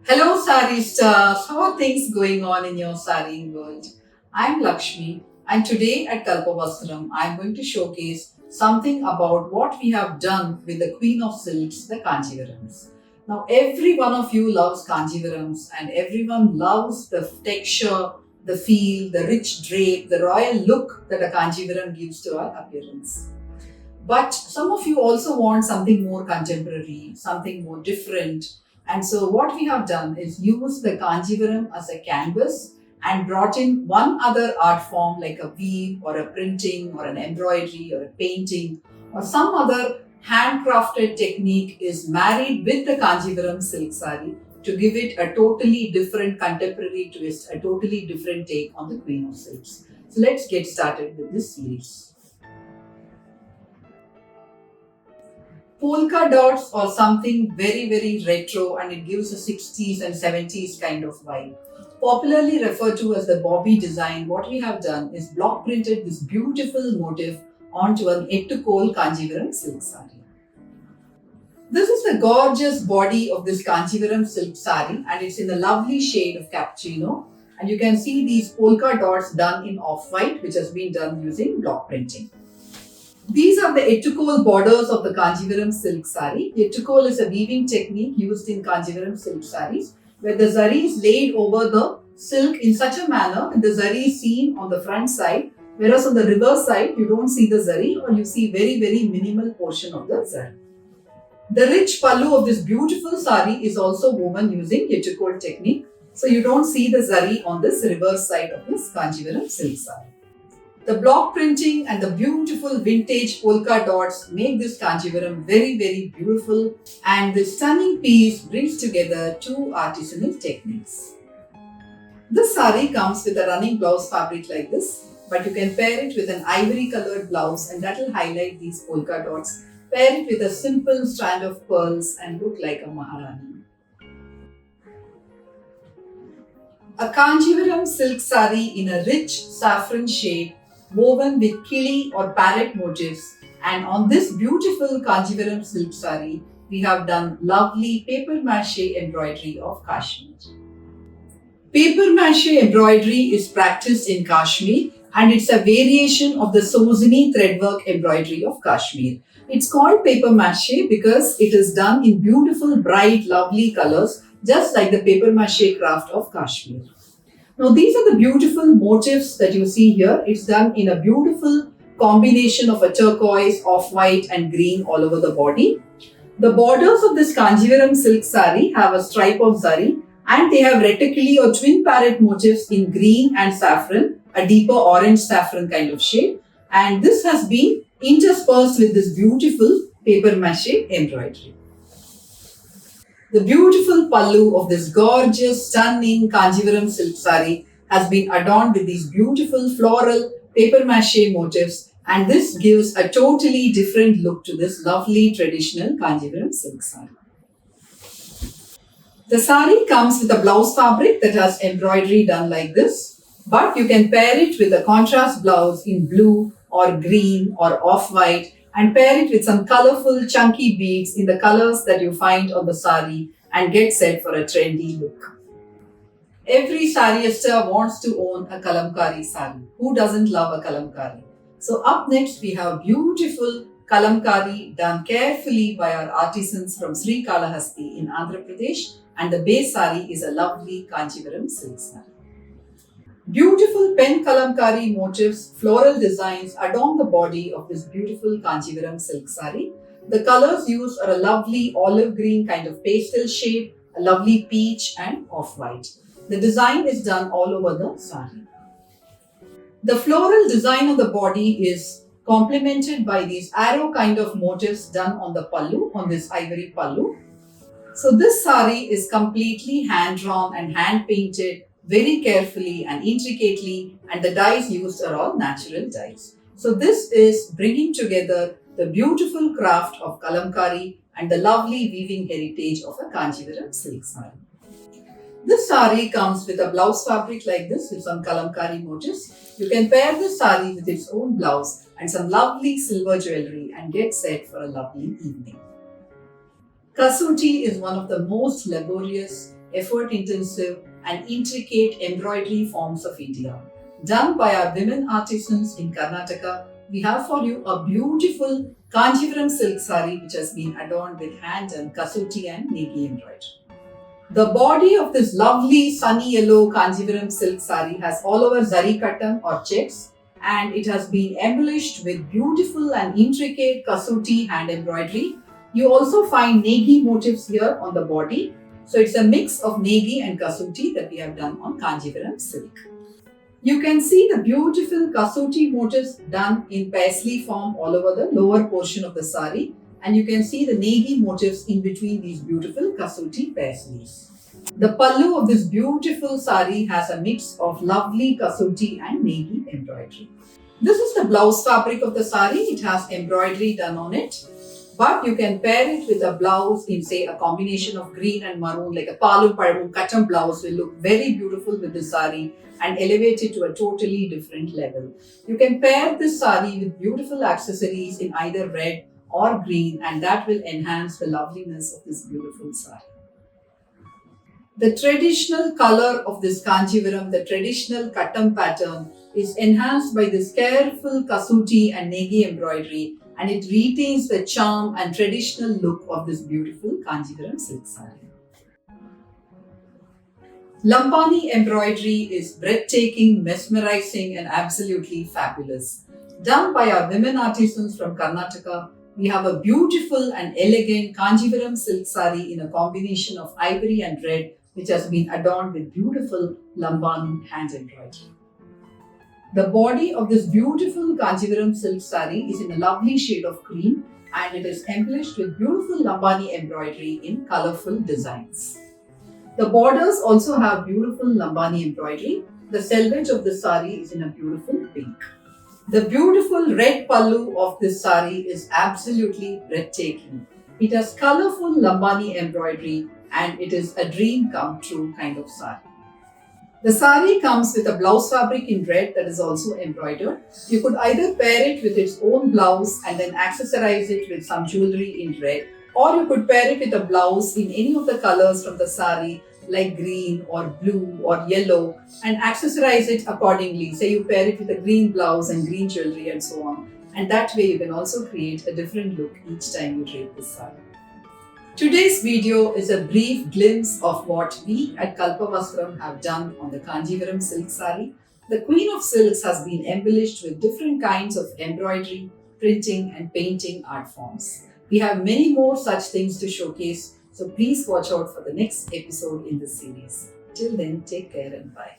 Hello, Sari stars. How are things going on in your Sari world? I'm Lakshmi, and today at Kalpavastram, I'm going to showcase something about what we have done with the Queen of Silks, the Kanjivarams. Now, every one of you loves Kanjivarams, and everyone loves the texture, the feel, the rich drape, the royal look that a Kanjivaram gives to our appearance. But some of you also want something more contemporary, something more different. And so, what we have done is use the Kanjivaram as a canvas and brought in one other art form like a weave or a printing or an embroidery or a painting or some other handcrafted technique is married with the Kanjivaram silk sari to give it a totally different contemporary twist, a totally different take on the Queen of Silks. So, let's get started with this series. Polka dots or something very retro, and it gives a 60s and 70s kind of vibe. Popularly referred to as the Bobby design, what we have done is block printed this beautiful motif onto an Ettukol Kanjivaram silk sari. This is the gorgeous body of this Kanjivaram silk sari, and it's in the lovely shade of cappuccino. And you can see these polka dots done in off-white, which has been done using block printing. These are the Ettukol borders of the Kanjivaram silk sari. Ettukol is a weaving technique used in Kanjivaram silk saris, where the zari is laid over the silk in such a manner that the zari is seen on the front side, whereas on the reverse side you don't see the zari, or you see very minimal portion of the zari. The rich pallu of this beautiful sari is also woven using Ettukol technique, so you don't see the zari on this reverse side of this Kanjivaram silk sari. The block printing and the beautiful vintage polka dots make this Kanjivaram very beautiful, and this stunning piece brings together two artisanal techniques. This sari comes with a running blouse fabric like this, but you can pair it with an ivory colored blouse and that will highlight these polka dots. Pair it with a simple strand of pearls and look like a Maharani. A Kanjivaram silk sari in a rich saffron shade woven with kili or parrot motifs, and on this beautiful Kanjivaram silk sari we have done lovely paper mache embroidery of Kashmir. Paper mache embroidery is practiced in Kashmir, and it's a variation of the Sozini threadwork embroidery of Kashmir. It's called paper mache because it is done in beautiful bright lovely colors just like the paper mache craft of Kashmir. Now these are the beautiful motifs that you see here. It's done in a beautiful combination of a turquoise, off-white and green all over the body. The borders of this Kanjivaram silk sari have a stripe of zari, and they have reticuli or twin parrot motifs in green and saffron, a deeper orange saffron kind of shade. And this has been interspersed with this beautiful paper mache embroidery. The beautiful pallu of this gorgeous, stunning Kanjivaram silk sari has been adorned with these beautiful floral paper mache motifs, and this gives a totally different look to this lovely traditional Kanjivaram silk sari. The sari comes with a blouse fabric that has embroidery done like this, but you can pair it with a contrast blouse in blue or green or off-white and pair it with some colorful chunky beads in the colors that you find on the sari and get set for a trendy look. Every sariester wants to own a kalamkari sari. Who doesn't love a kalamkari? So up next we have beautiful kalamkari done carefully by our artisans from Sri Kalahasti in Andhra Pradesh, and the base sari is a lovely Kanjivaram silk sari. Beautiful pen kalamkari motifs, floral designs adorn the body of this beautiful Kanjivaram silk sari. The colors used are a lovely olive green kind of pastel shade, a lovely peach and off-white. The design is done all over the sari. The floral design of the body is complemented by these arrow kind of motifs done on the pallu, on this ivory pallu. So this sari is completely hand-drawn and hand-painted very carefully and intricately, and the dyes used are all natural dyes. So this is bringing together the beautiful craft of kalamkari and the lovely weaving heritage of a Kanjivaram silk sari. This sari comes with a blouse fabric like this with some kalamkari motifs. You can pair this sari with its own blouse and some lovely silver jewelry and get set for a lovely evening. Kasuti is one of the most laborious effort-intensive and intricate embroidery forms of India. Done by our women artisans in Karnataka, we have for you a beautiful Kanjivaram silk saree which has been adorned with hand and kasuti and negi embroidery. The body of this lovely sunny yellow Kanjivaram silk saree has all over zari kattam or checks, and it has been embellished with beautiful and intricate kasuti hand embroidery. You also find negi motifs here on the body. So it's a mix of negi and kasuti that we have done on Kanjivaram silk. You can see the beautiful kasuti motifs done in paisley form all over the lower portion of the sari, and you can see the negi motifs in between these beautiful kasuti paisleys. The pallu of this beautiful sari has a mix of lovely kasuti and negi embroidery. This is the blouse fabric of the sari. It has embroidery done on it, but you can pair it with a blouse in, say, a combination of green and maroon, like a palu padu kattam blouse will look very beautiful with this sari and elevate it to a totally different level. You can pair this sari with beautiful accessories in either red or green, and that will enhance the loveliness of this beautiful sari. The traditional color of this Kanjivaram, the traditional kattam pattern, is enhanced by this careful kasuti and negi embroidery, and it retains the charm and traditional look of this beautiful Kanjivaram silk saree. Lambani embroidery is breathtaking, mesmerizing, and absolutely fabulous. Done by our women artisans from Karnataka, we have a beautiful and elegant Kanjivaram silk saree in a combination of ivory and red, which has been adorned with beautiful Lambani hand embroidery. The body of this beautiful Kanjivaram silk saree is in a lovely shade of cream, and it is embellished with beautiful Lambani embroidery in colorful designs. The borders also have beautiful Lambani embroidery. The selvage of the saree is in a beautiful pink. The beautiful red pallu of this saree is absolutely breathtaking. It has colorful Lambani embroidery, and it is a dream come true kind of saree. The saree comes with a blouse fabric in red that is also embroidered. You could either pair it with its own blouse and then accessorize it with some jewelry in red, or you could pair it with a blouse in any of the colors from the saree like green or blue or yellow and accessorize it accordingly. Say you pair it with a green blouse and green jewelry and so on. And that way you can also create a different look each time you drape this saree. Today's video is a brief glimpse of what we at Kalpavastram have done on the Kanjivaram silk saree. The Queen of Silks has been embellished with different kinds of embroidery, printing and painting art forms. We have many more such things to showcase, so please watch out for the next episode in this series. Till then, take care and bye.